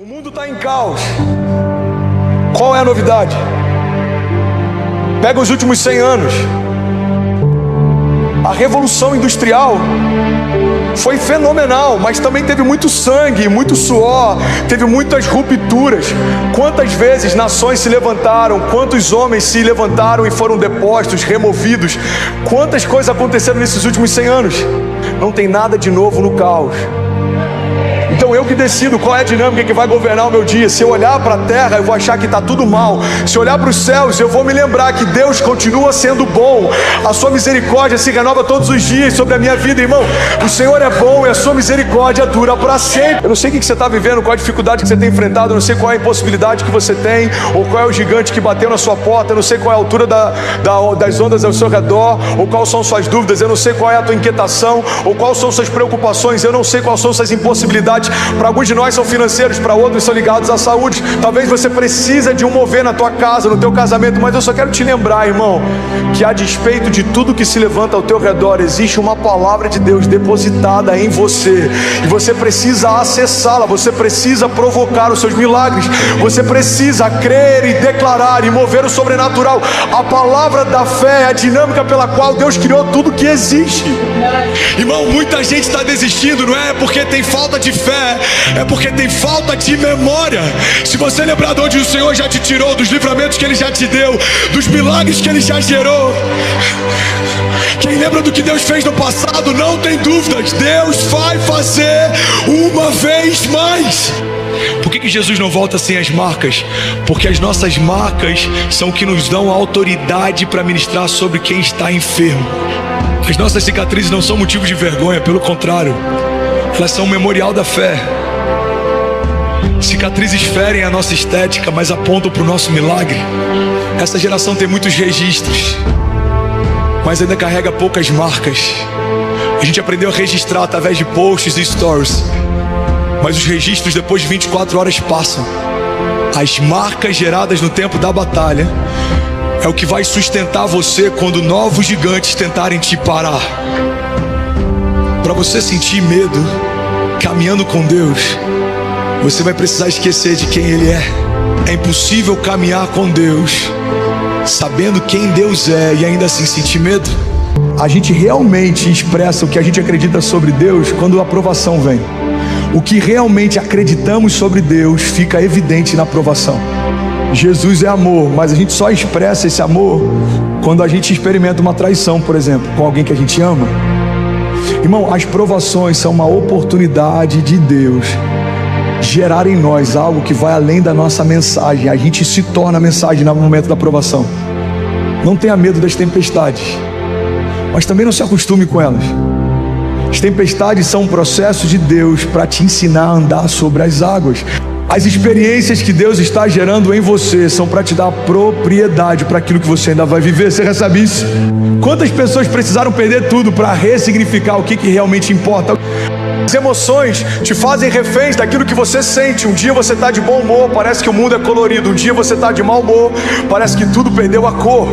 O mundo está em caos. Qual é a novidade? Pega os últimos 100 anos. A Revolução Industrial foi fenomenal, mas também teve muito sangue, muito suor, teve muitas rupturas. Quantas vezes nações se levantaram, quantos homens se levantaram e foram depostos, removidos. Quantas coisas aconteceram nesses últimos 100 anos. Não tem nada de novo no caos. Então eu que decido qual é a dinâmica que vai governar o meu dia. Se eu olhar para a terra, eu vou achar que está tudo mal. Se eu olhar para os céus, eu vou me lembrar que Deus continua sendo bom. A sua misericórdia se renova todos os dias sobre a minha vida, irmão. O Senhor é bom e a sua misericórdia dura para sempre. Eu não sei o que você está vivendo, qual a dificuldade que você tem enfrentado. Eu não sei qual é a impossibilidade que você tem, ou qual é o gigante que bateu na sua porta. Eu não sei qual é a altura das ondas ao seu redor, ou quais são suas dúvidas. Eu não sei qual é a tua inquietação, ou quais são suas preocupações. Eu não sei quais são suas impossibilidades. Para alguns de nós são financeiros, para outros são ligados à saúde. Talvez você precisa de um mover na tua casa, no teu casamento. Mas eu só quero te lembrar, irmão, que a despeito de tudo que se levanta ao teu redor, existe uma palavra de Deus depositada em você, e você precisa acessá-la. Você precisa provocar os seus milagres. Você precisa crer e declarar e mover o sobrenatural. A palavra da fé é a dinâmica pela qual Deus criou tudo que existe. Irmão, muita gente está desistindo, não é porque tem falta de fé, é porque tem falta de memória. Se você lembrar de onde o Senhor já te tirou, dos livramentos que Ele já te deu, dos milagres que Ele já gerou, quem lembra do que Deus fez no passado, não tem dúvidas, Deus vai fazer uma vez mais. Por que Jesus não volta sem as marcas? Porque as nossas marcas são o que nos dão autoridade para ministrar sobre quem está enfermo. As nossas cicatrizes não são motivo de vergonha, pelo contrário, elas são um memorial da fé. Cicatrizes ferem a nossa estética, mas apontam para o nosso milagre. Essa geração tem muitos registros, mas ainda carrega poucas marcas. A gente aprendeu a registrar através de posts e stories, mas os registros depois de 24 horas passam. As marcas geradas no tempo da batalha é o que vai sustentar você quando novos gigantes tentarem te parar. Para você sentir medo caminhando com Deus, você vai precisar esquecer de quem Ele é. É impossível caminhar com Deus sabendo quem Deus é e ainda assim sentir medo. A gente realmente expressa o que a gente acredita sobre Deus quando a aprovação vem. O que realmente acreditamos sobre Deus fica evidente na aprovação. Jesus é amor, mas a gente só expressa esse amor quando a gente experimenta uma traição, por exemplo, com alguém que a gente ama. Irmão, as provações são uma oportunidade de Deus gerar em nós algo que vai além da nossa mensagem. A gente se torna a mensagem no momento da provação. Não tenha medo das tempestades, mas também não se acostume com elas. As tempestades são um processo de Deus para te ensinar a andar sobre as águas. As experiências que Deus está gerando em você são para te dar propriedade para aquilo que você ainda vai viver. Você recebe isso? Quantas pessoas precisaram perder tudo para ressignificar o que realmente importa? As emoções te fazem reféns daquilo que você sente. Um dia você está de bom humor, parece que o mundo é colorido. Um dia você está de mau humor, parece que tudo perdeu a cor.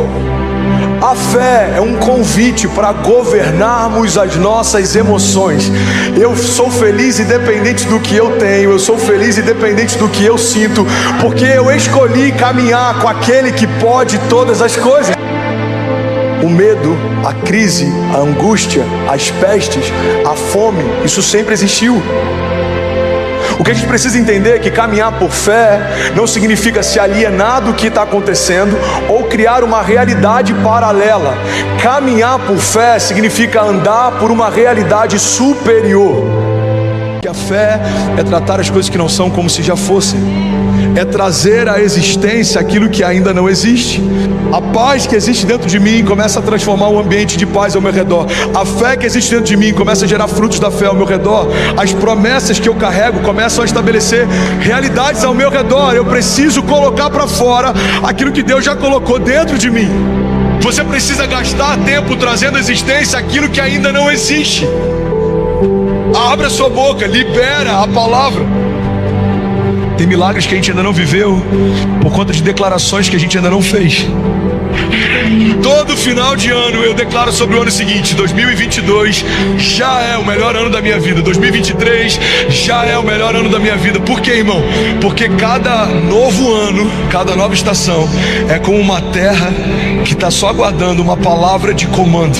A fé é um convite para governarmos as nossas emoções. Eu sou feliz independente do que eu tenho, eu sou feliz independente do que eu sinto, porque eu escolhi caminhar com aquele que pode todas as coisas. O medo, a crise, a angústia, as pestes, a fome, isso sempre existiu. O que a gente precisa entender é que caminhar por fé não significa se alienar do que está acontecendo ou criar uma realidade paralela. Caminhar por fé significa andar por uma realidade superior. A fé é tratar as coisas que não são como se já fossem. É trazer à existência aquilo que ainda não existe. A paz que existe dentro de mim começa a transformar um ambiente de paz ao meu redor. A fé que existe dentro de mim começa a gerar frutos da fé ao meu redor. As promessas que eu carrego começam a estabelecer realidades ao meu redor. Eu preciso colocar para fora aquilo que Deus já colocou dentro de mim. Você precisa gastar tempo trazendo à existência aquilo que ainda não existe. Abra a sua boca, libera a palavra. Tem milagres que a gente ainda não viveu por conta de declarações que a gente ainda não fez. Todo final de ano eu declaro sobre o ano seguinte: 2022 já é o melhor ano da minha vida, 2023 já é o melhor ano da minha vida. Por quê, irmão? Porque cada novo ano, cada nova estação é como uma terra que está só aguardando uma palavra de comando.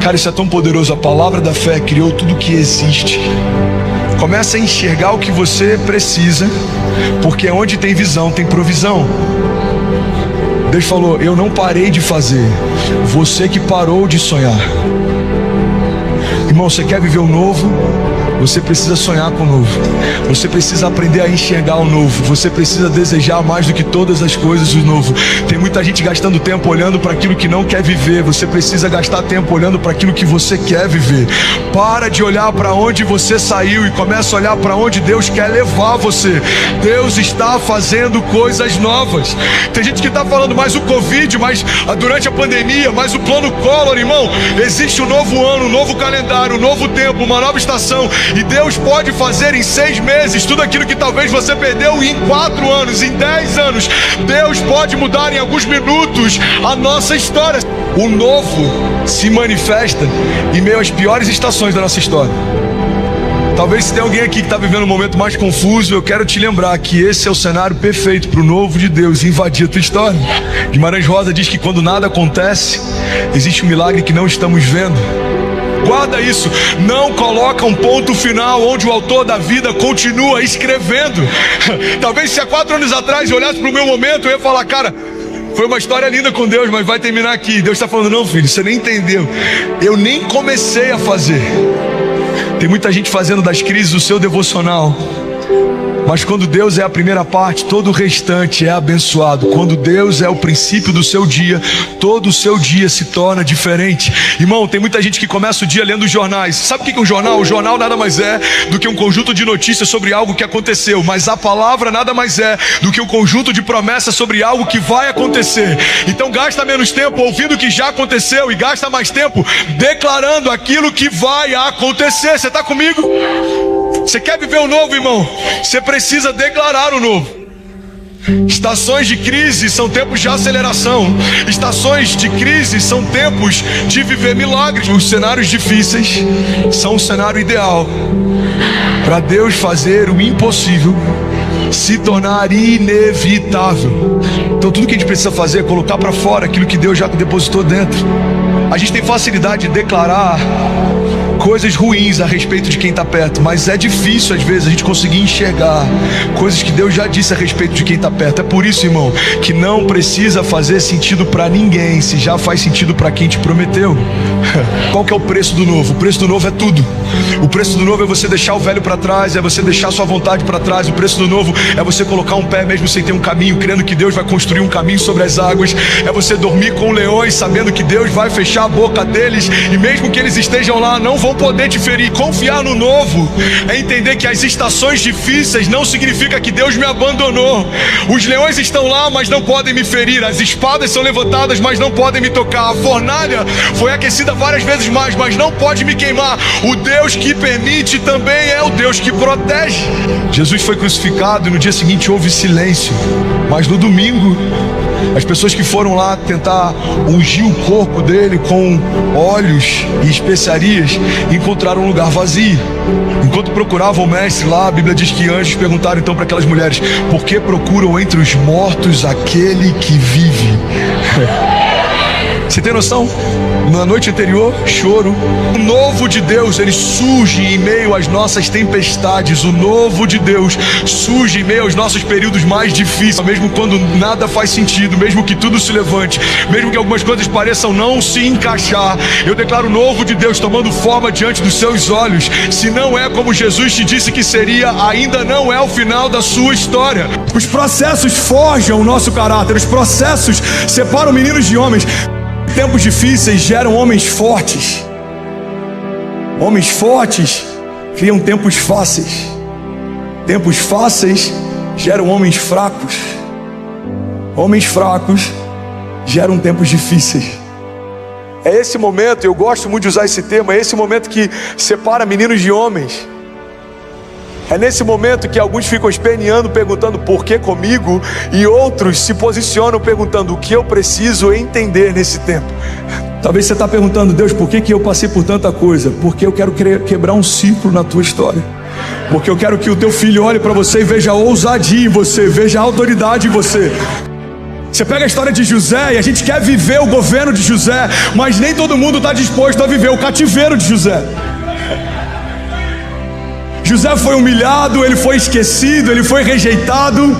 Cara, isso é tão poderoso. A palavra da fé criou tudo que existe. Começa a enxergar o que você precisa, porque onde tem visão tem provisão. Deus falou: eu não parei de fazer, você que parou de sonhar. Irmão, você quer viver o novo? Você precisa sonhar com o novo. Você precisa aprender a enxergar o novo. Você precisa desejar mais do que todas as coisas o novo. Tem muita gente gastando tempo olhando para aquilo que não quer viver. Você precisa gastar tempo olhando para aquilo que você quer viver. Para de olhar para onde você saiu e começa a olhar para onde Deus quer levar você. Deus está fazendo coisas novas. Tem gente que está falando mais o Covid, mas durante a pandemia, mais o plano Collor, irmão. Existe um novo ano, um novo calendário, um novo tempo, uma nova estação. E Deus pode fazer em 6 meses tudo aquilo que talvez você perdeu em 4 anos, em 10 anos. Deus pode mudar em alguns minutos a nossa história. O novo se manifesta em meio às piores estações da nossa história. Talvez se tem alguém aqui que está vivendo um momento mais confuso, eu quero te lembrar que esse é o cenário perfeito para o novo de Deus invadir a tua história. Guimarães Rosa diz que quando nada acontece, existe um milagre que não estamos vendo. Guarda isso, não coloca um ponto final onde o autor da vida continua escrevendo. Talvez se há 4 anos atrás eu olhasse para o meu momento, eu ia falar: cara, foi uma história linda com Deus, mas vai terminar aqui. Deus está falando: não, filho, você nem entendeu. Eu nem comecei a fazer. Tem muita gente fazendo das crises o seu devocional. Mas quando Deus é a primeira parte, todo o restante é abençoado. Quando Deus é o princípio do seu dia, todo o seu dia se torna diferente. Irmão, tem muita gente que começa o dia lendo jornais. Sabe o que é um jornal? O jornal nada mais é do que um conjunto de notícias sobre algo que aconteceu. Mas a palavra nada mais é do que um conjunto de promessas sobre algo que vai acontecer. Então gasta menos tempo ouvindo o que já aconteceu e gasta mais tempo declarando aquilo que vai acontecer. Você está comigo? Você quer viver o novo, irmão? Você precisa declarar o novo. Estações de crise são tempos de aceleração. Estações de crise são tempos de viver milagres. Os cenários difíceis são o cenário ideal para Deus fazer o impossível se tornar inevitável. Então tudo que a gente precisa fazer é colocar para fora aquilo que Deus já depositou dentro. A gente tem facilidade de declarar coisas ruins a respeito de quem está perto, mas é difícil às vezes a gente conseguir enxergar coisas que Deus já disse a respeito de quem está perto. É por isso, irmão, que não precisa fazer sentido para ninguém se já faz sentido para quem te prometeu. Qual que é o preço do novo? O preço do novo é tudo. O preço do novo é você deixar o velho para trás, é você deixar sua vontade para trás. O preço do novo é você colocar um pé mesmo sem ter um caminho, crendo que Deus vai construir um caminho sobre as águas. É você dormir com leões, sabendo que Deus vai fechar a boca deles, e mesmo que eles estejam lá, não vão poder te ferir. Confiar no novo é entender que as estações difíceis não significa que Deus me abandonou. Os leões estão lá, mas não podem me ferir. As espadas são levantadas, mas não podem me tocar. A fornalha foi aquecida várias vezes mais, mas não pode me queimar. O Deus que permite também é o Deus que protege. Jesus foi crucificado e no dia seguinte houve silêncio. Mas no domingo, as pessoas que foram lá tentar ungir o corpo dele com óleos e especiarias encontraram um lugar vazio. Enquanto procuravam o mestre lá, a Bíblia diz que anjos perguntaram então para aquelas mulheres: por que procuram entre os mortos aquele que vive? Você tem noção? Na noite anterior, choro. O novo de Deus, ele surge em meio às nossas tempestades. O novo de Deus surge em meio aos nossos períodos mais difíceis. Mesmo quando nada faz sentido, mesmo que tudo se levante, mesmo que algumas coisas pareçam não se encaixar, eu declaro o novo de Deus tomando forma diante dos seus olhos. Se não é como Jesus te disse que seria, ainda não é o final da sua história. Os processos forjam o nosso caráter. Os processos separam meninos de homens. Tempos difíceis geram homens fortes. Homens fortes criam tempos fáceis. Tempos fáceis geram homens fracos. Homens fracos geram tempos difíceis. É esse momento, eu gosto muito de usar esse termo, é esse momento que separa meninos de homens. É nesse momento que alguns ficam esperneando, perguntando por que comigo, e outros se posicionam perguntando o que eu preciso entender nesse tempo. Talvez você está perguntando: Deus, por que eu passei por tanta coisa? Porque eu quero quebrar um ciclo na tua história. Porque eu quero que o teu filho olhe para você e veja ousadia em você, veja autoridade em você. Você pega a história de José e a gente quer viver o governo de José, mas nem todo mundo está disposto a viver o cativeiro de José. José foi humilhado, ele foi esquecido, ele foi rejeitado,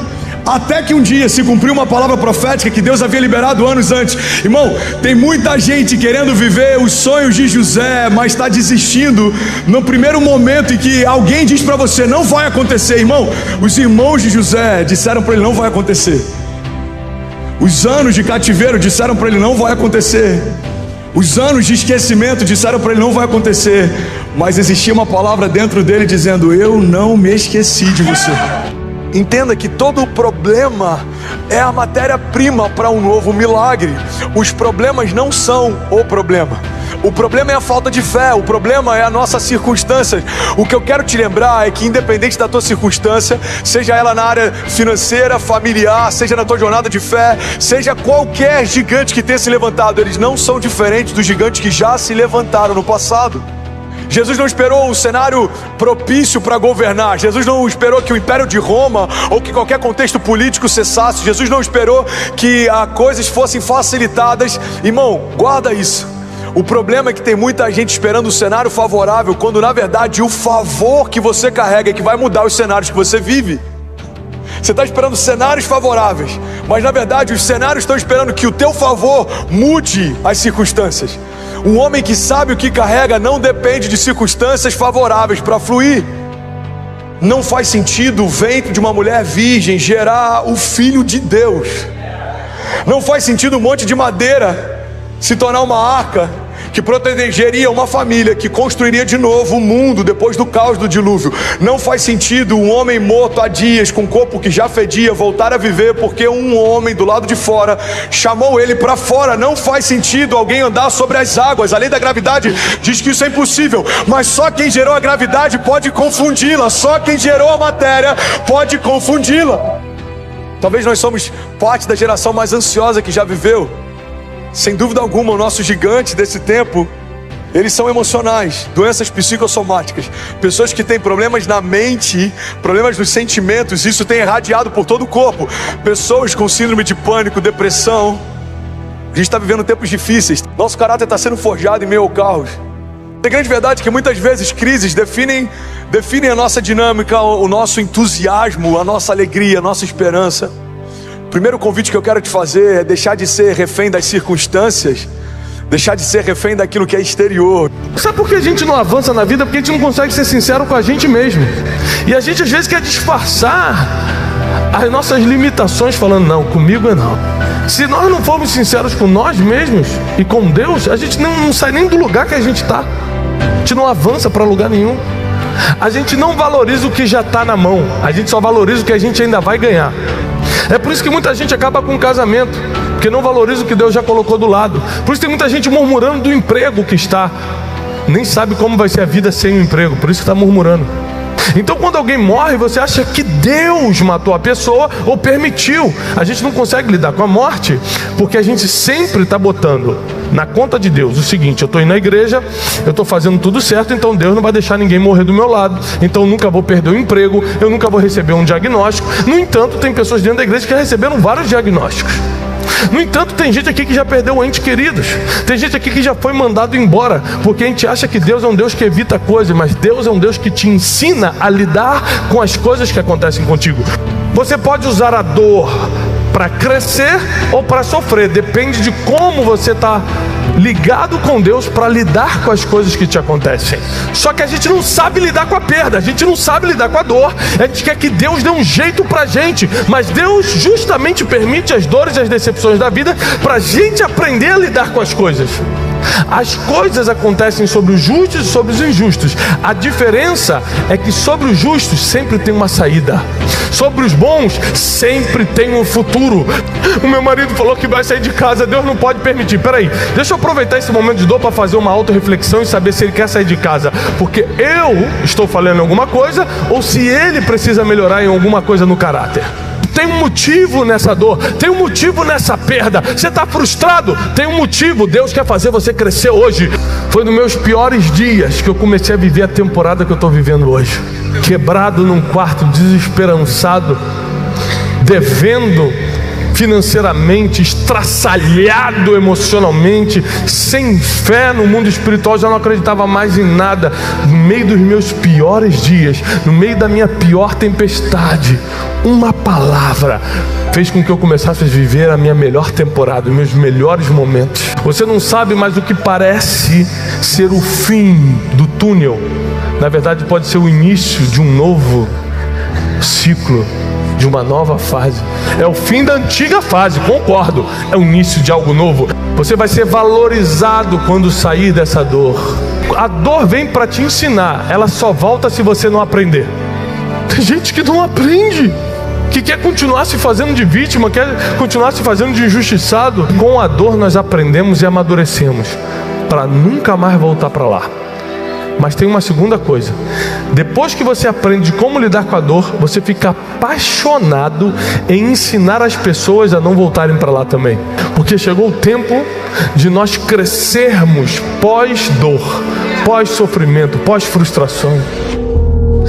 até que um dia se cumpriu uma palavra profética que Deus havia liberado anos antes. Irmão, tem muita gente querendo viver os sonhos de José, mas está desistindo no primeiro momento em que alguém diz para você: não vai acontecer. Irmão, os irmãos de José disseram para ele: não vai acontecer. Os anos de cativeiro disseram para ele: não vai acontecer. Os anos de esquecimento disseram para ele: não vai acontecer. Mas existia uma palavra dentro dele dizendo: eu não me esqueci de você. Entenda que todo problema é a matéria-prima para um novo milagre. Os problemas não são o problema. O problema é a falta de fé, o problema é a nossa circunstância. O que eu quero te lembrar é que, independente da tua circunstância, seja ela na área financeira, familiar, seja na tua jornada de fé, seja qualquer gigante que tenha se levantado, eles não são diferentes dos gigantes que já se levantaram no passado. Jesus não esperou um cenário propício para governar. Jesus não esperou que o Império de Roma ou que qualquer contexto político cessasse. Jesus não esperou que as coisas fossem facilitadas. Irmão, guarda isso. O problema é que tem muita gente esperando um cenário favorável, quando na verdade o favor que você carrega é que vai mudar os cenários que você vive. Você está esperando cenários favoráveis, mas na verdade os cenários estão esperando que o teu favor mude as circunstâncias. Um homem que sabe o que carrega não depende de circunstâncias favoráveis para fluir. Não faz sentido o ventre de uma mulher virgem gerar o Filho de Deus. Não faz sentido um monte de madeira se tornar uma arca que protegeria uma família, que construiria de novo o mundo depois do caos do dilúvio. Não faz sentido um homem morto há dias, com um corpo que já fedia, voltar a viver porque um homem do lado de fora chamou ele para fora. Não faz sentido alguém andar sobre as águas. A lei da gravidade diz que isso é impossível, mas só quem gerou a gravidade pode confundi-la. Só quem gerou a matéria pode confundi-la. Talvez nós somos parte da geração mais ansiosa que já viveu. Sem dúvida alguma, os nossos gigantes desse tempo, eles são emocionais, doenças psicossomáticas, pessoas que têm problemas na mente, problemas nos sentimentos. Isso tem irradiado por todo o corpo. Pessoas com síndrome de pânico, depressão. A gente está vivendo tempos difíceis. Nosso caráter está sendo forjado em meio ao caos. A grande verdade é que muitas vezes crises definem a nossa dinâmica, o nosso entusiasmo, a nossa alegria, a nossa esperança. O primeiro convite que eu quero te fazer é deixar de ser refém das circunstâncias, deixar de ser refém daquilo que é exterior. Sabe por que a gente não avança na vida? Porque a gente não consegue ser sincero com a gente mesmo. E a gente às vezes quer disfarçar as nossas limitações falando: não, comigo é não. Se nós não formos sinceros com nós mesmos e com Deus, a gente não sai nem do lugar que a gente está. A gente não avança para lugar nenhum. A gente não valoriza o que já está na mão. A gente só valoriza o que a gente ainda vai ganhar. É por isso que muita gente acaba com o casamento, porque não valoriza o que Deus já colocou do lado. Por isso tem muita gente murmurando do emprego que está. Nem sabe como vai ser a vida sem o emprego, por isso que está murmurando. Então quando alguém morre, você acha que Deus matou a pessoa ou permitiu. A gente não consegue lidar com a morte, porque a gente sempre está botando na conta de Deus o seguinte: eu estou indo na igreja, eu estou fazendo tudo certo, então Deus não vai deixar ninguém morrer do meu lado, então eu nunca vou perder o emprego, eu nunca vou receber um diagnóstico. No entanto, tem pessoas dentro da igreja que receberam vários diagnósticos. No entanto, tem gente aqui que já perdeu entes queridos. Tem gente aqui que já foi mandado embora, porque a gente acha que Deus é um Deus que evita coisas, mas Deus é um Deus que te ensina a lidar com as coisas que acontecem contigo. Você pode usar a dor para crescer ou para sofrer, depende de como você está ligado com Deus para lidar com as coisas que te acontecem. Só que a gente não sabe lidar com a perda, a gente não sabe lidar com a dor. A gente quer que Deus dê um jeito pra gente, mas Deus justamente permite as dores e as decepções da vida pra gente aprender a lidar com as coisas. As coisas acontecem sobre os justos e sobre os injustos. A diferença é que sobre os justos sempre tem uma saída. Sobre os bons sempre tem um futuro. O meu marido falou que vai sair de casa. Deus não pode permitir. Peraí, deixa eu aproveitar esse momento de dor para fazer uma autorreflexão e saber se ele quer sair de casa porque eu estou falhando em alguma coisa ou se ele precisa melhorar em alguma coisa no caráter. Tem um motivo nessa dor, tem um motivo nessa perda. Você está frustrado? Tem um motivo. Deus quer fazer você crescer hoje. Foi nos meus piores dias que eu comecei a viver a temporada que eu estou vivendo hoje. Quebrado num quarto, desesperançado, devendo financeiramente, estraçalhado emocionalmente, sem fé no mundo espiritual, já não acreditava mais em nada. No meio dos meus piores dias, no meio da minha pior tempestade, uma palavra fez com que eu começasse a viver a minha melhor temporada, os meus melhores momentos. Você não sabe, mas o que parece ser o fim do túnel, na verdade pode ser o início de um novo ciclo, de uma nova fase. É o fim da antiga fase, concordo. É o início de algo novo. Você vai ser valorizado quando sair dessa dor. A dor vem para te ensinar. Ela só volta se você não aprender. Tem gente que não aprende, que quer continuar se fazendo de vítima, quer continuar se fazendo de injustiçado. Com a dor nós aprendemos e amadurecemos para nunca mais voltar para lá. Mas tem uma segunda coisa. Depois que você aprende como lidar com a dor, você fica apaixonado em ensinar as pessoas a não voltarem para lá também. Porque chegou o tempo de nós crescermos pós-dor, pós-sofrimento, pós-frustração.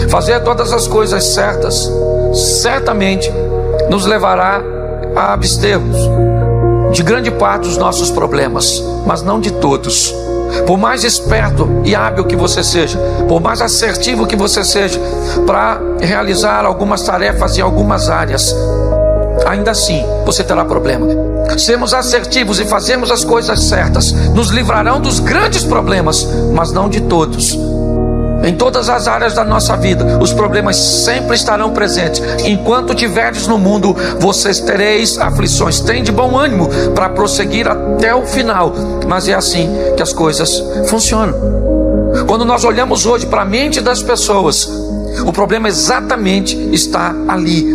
Fazer todas as coisas certas certamente nos levará a abstermos de grande parte dos nossos problemas, mas não de todos. Por mais esperto e hábil que você seja, por mais assertivo que você seja para realizar algumas tarefas em algumas áreas, ainda assim você terá problema. Sermos assertivos e fazermos as coisas certas nos livrarão dos grandes problemas, mas não de todos. Em todas as áreas da nossa vida, os problemas sempre estarão presentes. Enquanto tiverdes no mundo, vocês tereis aflições. Tem de bom ânimo para prosseguir até o final. Mas é assim que as coisas funcionam. Quando nós olhamos hoje para a mente das pessoas, o problema exatamente está ali.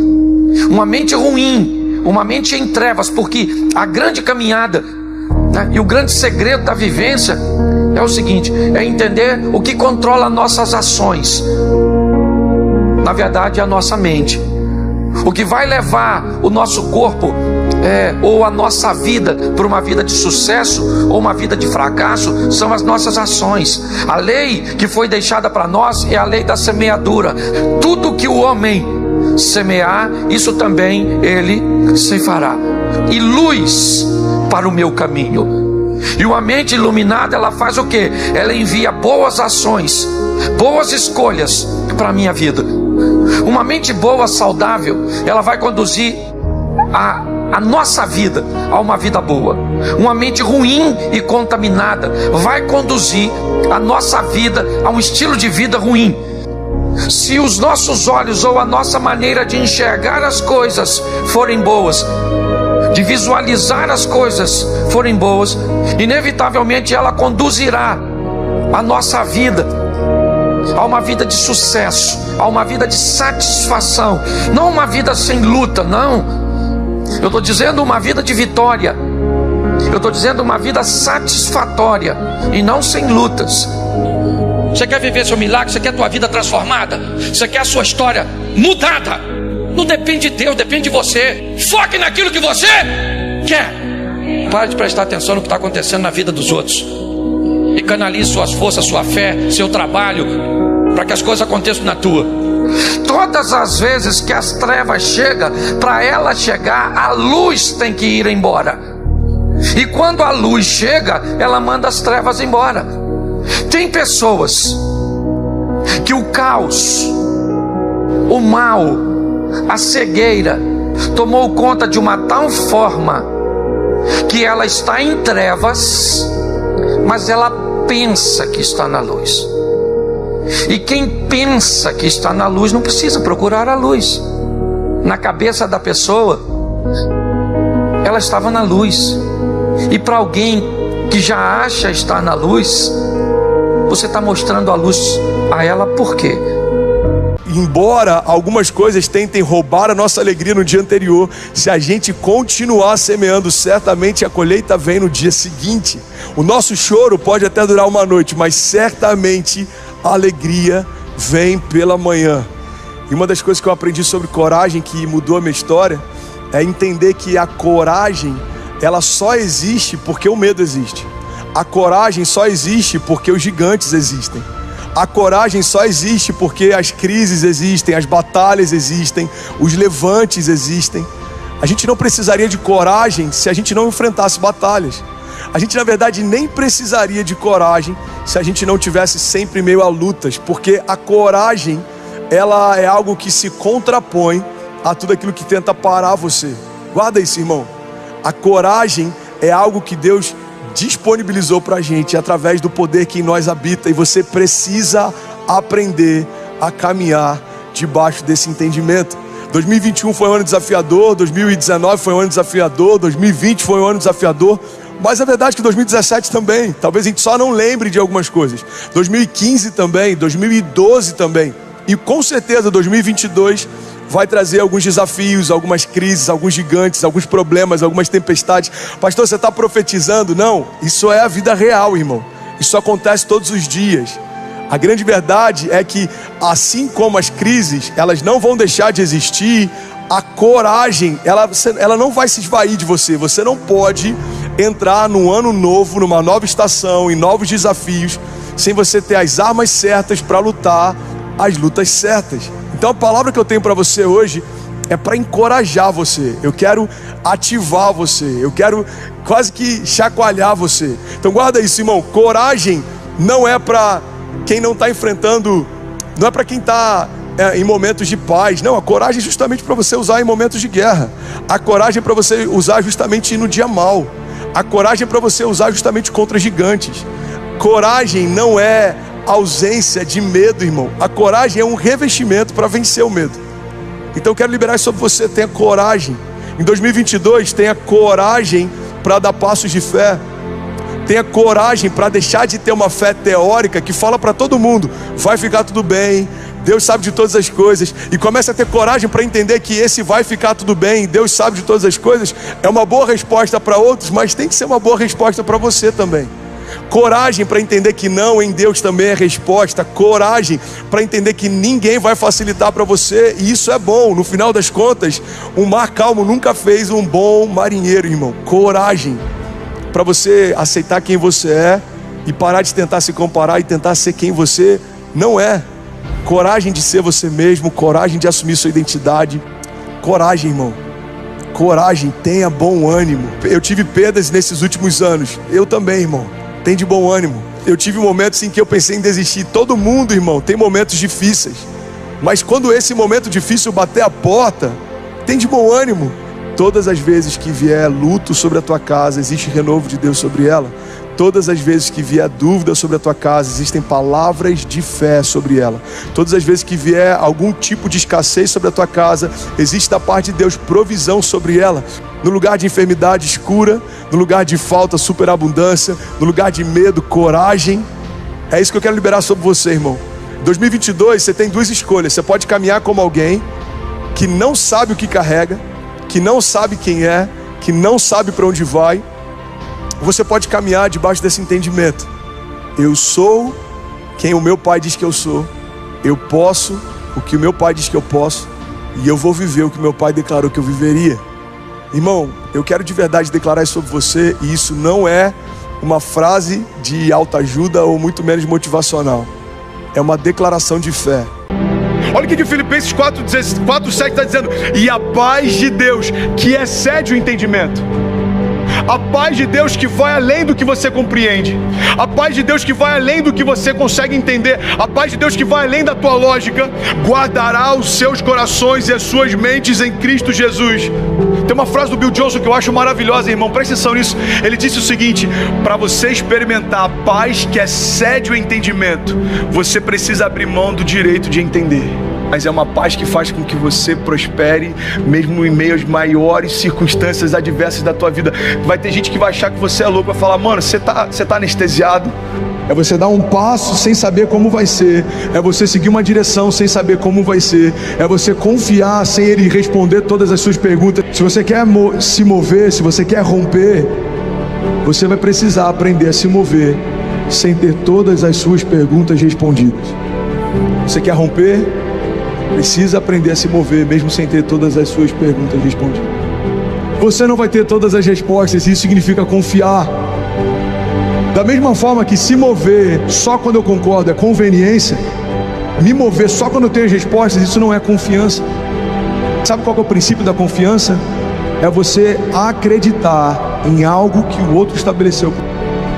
Uma mente ruim, uma mente em trevas, porque a grande caminhada, né, e o grande segredo da vivência é o seguinte: é entender o que controla nossas ações. Na verdade, é a nossa mente. O que vai levar o nosso corpo ou a nossa vida para uma vida de sucesso ou uma vida de fracasso são as nossas ações. A lei que foi deixada para nós é a lei da semeadura. Tudo que o homem semear, isso também ele ceifará. E luz para o meu caminho. E uma mente iluminada, ela faz o quê? Ela envia boas ações, boas escolhas para a minha vida. Uma mente boa, saudável, ela vai conduzir a nossa vida a uma vida boa. Uma mente ruim e contaminada vai conduzir a nossa vida a um estilo de vida ruim. Se os nossos olhos ou a nossa maneira de enxergar as coisas forem boas, de visualizar as coisas forem boas, inevitavelmente ela conduzirá a nossa vida a uma vida de sucesso, a uma vida de satisfação. Não uma vida sem luta, não. Eu estou dizendo uma vida de vitória. Eu estou dizendo uma vida satisfatória e não sem lutas. Você quer viver seu milagre? Você quer a tua vida transformada? Você quer a sua história mudada? Não depende de Deus, depende de você. Foque naquilo que você quer. Pare de prestar atenção no que está acontecendo na vida dos outros e canalize suas forças, sua fé, seu trabalho para que as coisas aconteçam na tua. Todas as vezes que as trevas chegam, para ela chegar, a luz tem que ir embora. E quando a luz chega, ela manda as trevas embora. Tem pessoas que o caos, o mal, a cegueira tomou conta de uma tal forma que ela está em trevas, mas ela pensa que está na luz. E quem pensa que está na luz não precisa procurar a luz. Na cabeça da pessoa, ela estava na luz. E para alguém que já acha estar na luz, você está mostrando a luz a ela por quê? Embora algumas coisas tentem roubar a nossa alegria no dia anterior, se a gente continuar semeando, certamente a colheita vem no dia seguinte. O nosso choro pode até durar uma noite, mas certamente a alegria vem pela manhã. E uma das coisas que eu aprendi sobre coragem, que mudou a minha história, é entender que a coragem, ela só existe porque o medo existe. A coragem só existe porque os gigantes existem. A coragem só existe porque as crises existem, as batalhas existem, os levantes existem. A gente não precisaria de coragem se a gente não enfrentasse batalhas. A gente, na verdade, nem precisaria de coragem se a gente não tivesse sempre meio a lutas, porque a coragem, ela é algo que se contrapõe a tudo aquilo que tenta parar você. Guarda isso, irmão. A coragem é algo que Deus disponibilizou para a gente através do poder que em nós habita, e você precisa aprender a caminhar debaixo desse entendimento. 2021 foi um ano desafiador, 2019 foi um ano desafiador, 2020 foi um ano desafiador, mas a verdade é que 2017 também. Talvez a gente só não lembre de algumas coisas. 2015 também, 2012 também, e com certeza 2022 vai trazer alguns desafios, algumas crises, alguns gigantes, alguns problemas, algumas tempestades. Pastor, você está profetizando? Não, isso é a vida real, irmão. Isso acontece todos os dias. A grande verdade é que, assim como as crises, elas não vão deixar de existir, a coragem, ela não vai se esvair de você. Você não pode entrar num ano novo, numa nova estação, em novos desafios, sem você ter as armas certas para lutar as lutas certas. Então a palavra que eu tenho para você hoje é para encorajar você. Eu quero ativar você. Eu quero quase que chacoalhar você. Então guarda isso, irmão. Coragem não é para quem não está enfrentando, não é para quem está em momentos de paz. Não, a coragem é justamente para você usar em momentos de guerra. A coragem é para você usar justamente no dia mau. A coragem é para você usar justamente contra gigantes. Coragem não é ausência de medo, irmão. A coragem é um revestimento para vencer o medo. Então eu quero liberar isso sobre você. Tenha coragem. Em 2022, tenha coragem para dar passos de fé. Tenha coragem para deixar de ter uma fé teórica que fala para todo mundo: vai ficar tudo bem, Deus sabe de todas as coisas. E comece a ter coragem para entender que esse vai ficar tudo bem, Deus sabe de todas as coisas, é uma boa resposta para outros, mas tem que ser uma boa resposta para você também. Coragem para entender que não em Deus também é resposta. Coragem para entender que ninguém vai facilitar para você, e isso é bom. No final das contas, um mar calmo nunca fez um bom marinheiro, irmão. Coragem para você aceitar quem você é e parar de tentar se comparar e tentar ser quem você não é. Coragem de ser você mesmo, coragem de assumir sua identidade. Coragem, irmão. Coragem, tenha bom ânimo. Eu tive perdas nesses últimos anos. Eu também, irmão. Tem de bom ânimo. Eu tive momentos em que eu pensei em desistir. Todo mundo, irmão, tem momentos difíceis. Mas quando esse momento difícil bater a porta, tem de bom ânimo. Todas as vezes que vier luto sobre a tua casa, existe renovo de Deus sobre ela. Todas as vezes que vier dúvida sobre a tua casa, existem palavras de fé sobre ela. Todas as vezes que vier algum tipo de escassez sobre a tua casa, existe da parte de Deus provisão sobre ela. No lugar de enfermidade, escura. No lugar de falta, superabundância. No lugar de medo, coragem. É isso que eu quero liberar sobre você, irmão. Em 2022, você tem duas escolhas. Você pode caminhar como alguém que não sabe o que carrega, que não sabe quem é, que não sabe para onde vai. Você pode caminhar debaixo desse entendimento: eu sou quem o meu pai diz que eu sou, eu posso o que o meu pai diz que eu posso, e eu vou viver o que meu pai declarou que eu viveria. Irmão, eu quero de verdade declarar isso sobre você, e isso não é uma frase de autoajuda ou muito menos motivacional. É uma declaração de fé. Olha o que Filipenses 4:7 está dizendo: e a paz de Deus, que excede o entendimento. A paz de Deus que vai além do que você compreende. A paz de Deus que vai além do que você consegue entender. A paz de Deus que vai além da tua lógica. Guardará os seus corações e as suas mentes em Cristo Jesus. Tem uma frase do Bill Johnson que eu acho maravilhosa, irmão. Presta atenção nisso. Ele disse o seguinte: para você experimentar a paz que excede o entendimento, você precisa abrir mão do direito de entender. mas é uma paz que faz com que você prospere, mesmo em meio às maiores circunstâncias adversas da tua vida. Vai ter gente que vai achar que você é louco, vai falar: mano, você tá anestesiado. É você dar um passo sem saber como vai ser, é você seguir uma direção sem saber como vai ser, é você confiar sem ele responder todas as suas perguntas. Se você quer se mover, se você quer romper, você vai precisar aprender a se mover sem ter todas as suas perguntas respondidas. Você quer romper? Precisa aprender a se mover mesmo sem ter todas as suas perguntas respondidas. Você não vai ter todas as respostas, e isso significa confiar. Da mesma forma que se mover só quando eu concordo é conveniência, me mover só quando eu tenho as respostas, isso não é confiança. Sabe qual que é o princípio da confiança? É você acreditar em algo que o outro estabeleceu.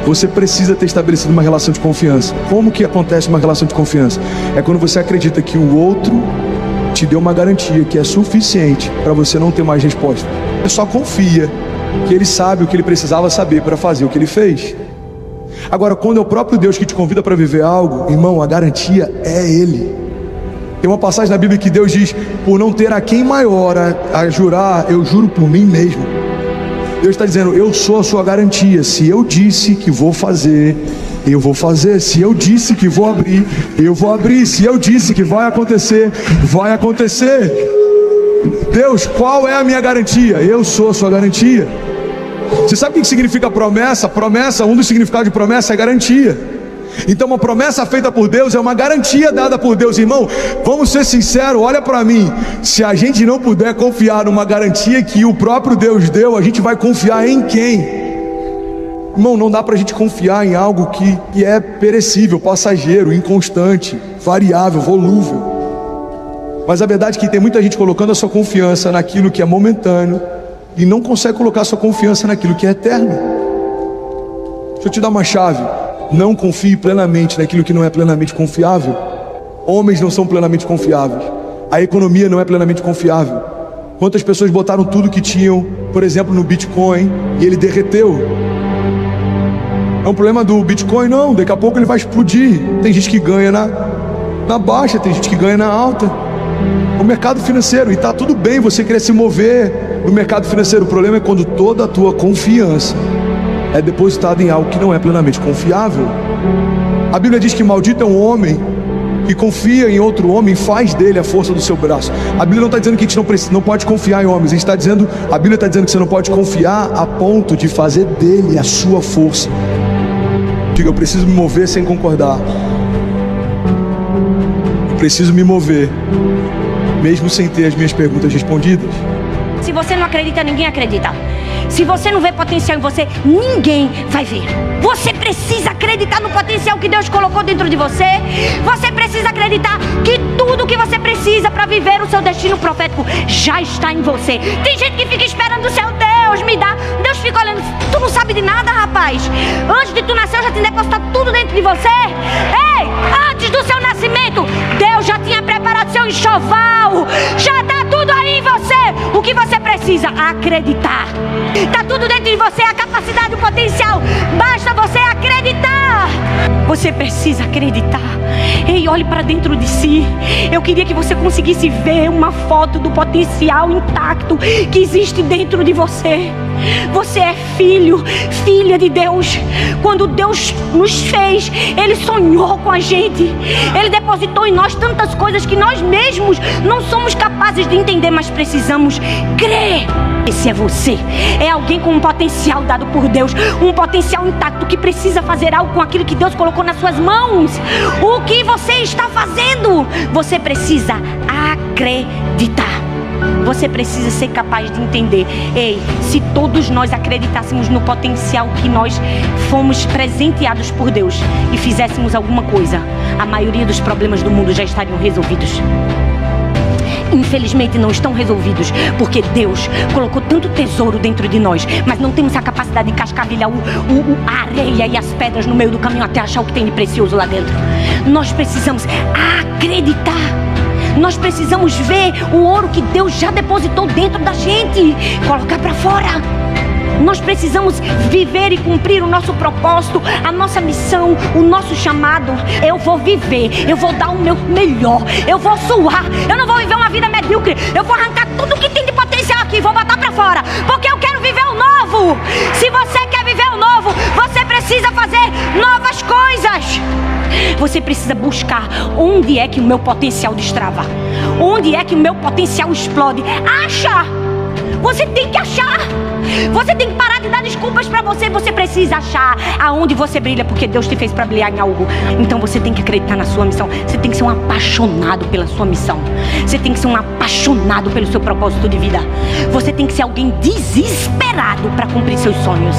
Você precisa ter estabelecido uma relação de confiança. Como que acontece uma relação de confiança? É quando você acredita que o outro te deu uma garantia que é suficiente para você não ter mais resposta. Você só confia que ele sabe o que ele precisava saber para fazer o que ele fez. Agora, quando é o próprio Deus que te convida para viver algo, irmão, a garantia é Ele. Tem uma passagem na Bíblia que Deus diz: por não ter a quem maior a jurar, eu juro por mim mesmo. Deus está dizendo: eu sou a sua garantia. Se eu disse que vou fazer, eu vou fazer. Se eu disse que vou abrir, eu vou abrir. Se eu disse que vai acontecer, vai acontecer. Deus, qual é a minha garantia? Eu sou a sua garantia. Você sabe o que significa promessa? Promessa, um dos significados de promessa é garantia. Então uma promessa feita por Deus é uma garantia dada por Deus. Irmão, vamos ser sinceros, olha para mim. Se a gente não puder confiar numa garantia que o próprio Deus deu, a gente vai confiar em quem? Irmão, não dá pra gente confiar em algo que é perecível, passageiro, inconstante, variável, volúvel. Mas a verdade é que tem muita gente colocando a sua confiança naquilo que é momentâneo e não consegue colocar a sua confiança naquilo que é eterno. Deixa eu te dar uma chave: não confie plenamente naquilo que não é plenamente confiável. Homens não são plenamente confiáveis. A economia não é plenamente confiável. Quantas pessoas botaram tudo que tinham, por exemplo, no Bitcoin, e ele derreteu? É um problema do Bitcoin? Não, daqui a pouco ele vai explodir. Tem gente que ganha na baixa, tem gente que ganha na alta. O mercado financeiro, e está tudo bem você querer se mover no mercado financeiro. O problema é quando toda a tua confiança é depositada em algo que não é plenamente confiável. A Bíblia diz que maldito é um homem que confia em outro homem e faz dele a força do seu braço. A Bíblia não está dizendo que a gente não pode confiar em homens. A Bíblia está dizendo que você não pode confiar a ponto de fazer dele a sua força. Diga: eu preciso me mover sem concordar. Eu preciso me mover mesmo sem ter as minhas perguntas respondidas. Se você não acredita, ninguém acredita. Se você não vê potencial em você, ninguém vai ver. Você precisa acreditar no potencial que Deus colocou dentro de você. Você precisa acreditar que tudo que você precisa para viver o seu destino profético já está em você. Tem gente que fica esperando o seu Deus me dar. Deus fica olhando: tu não sabe de nada, rapaz. Antes de tu nascer, eu já tinha depositado tudo dentro de você. Ei, antes do seu nascimento, Deus já tinha preparado seu enxoval. Já está tudo aí em você. O que você precisa? Acreditar. Está tudo dentro de você, a capacidade, o potencial. Basta você acreditar. Você precisa acreditar. Ei, olhe para dentro de si. Eu queria que você conseguisse ver uma foto do potencial intacto que existe dentro de você. Você é filho, filha de Deus. Quando Deus nos fez, Ele sonhou com a gente. Ele depositou em nós tantas coisas que nós mesmos não somos capazes de entender, mas precisamos crer. Esse é você. É alguém com um potencial dado por Deus, um potencial intacto que precisa fazer algo com aquilo que Deus colocou nas suas mãos. O que você está fazendo? Você precisa acreditar. Você precisa ser capaz de entender. Ei, se todos nós acreditássemos no potencial que nós fomos presenteados por Deus e fizéssemos alguma coisa, a maioria dos problemas do mundo já estariam resolvidos. Infelizmente não estão resolvidos, porque Deus colocou tanto tesouro dentro de nós, mas não temos a capacidade de cascavilhar a areia e as pedras no meio do caminho até achar o que tem de precioso lá dentro. Nós precisamos acreditar. Nós precisamos ver o ouro que Deus já depositou dentro da gente, colocar para fora. Nós precisamos viver e cumprir o nosso propósito, a nossa missão, o nosso chamado. Eu vou viver, eu vou dar o meu melhor, eu vou suar, eu não vou viver uma vida medíocre. Eu vou arrancar tudo que tem de potencial aqui, vou botar pra fora, porque eu quero viver o novo. Se você quer viver o novo, você precisa fazer novas coisas. Você precisa buscar onde é que o meu potencial destrava, onde é que o meu potencial explode. Acha! Você tem que achar. Você tem que parar de dar desculpas pra você. Você precisa achar aonde você brilha, porque Deus te fez pra brilhar em algo. Então você tem que acreditar na sua missão. Você tem que ser um apaixonado pela sua missão. Você tem que ser um apaixonado pelo seu propósito de vida. Você tem que ser alguém desesperado pra cumprir seus sonhos.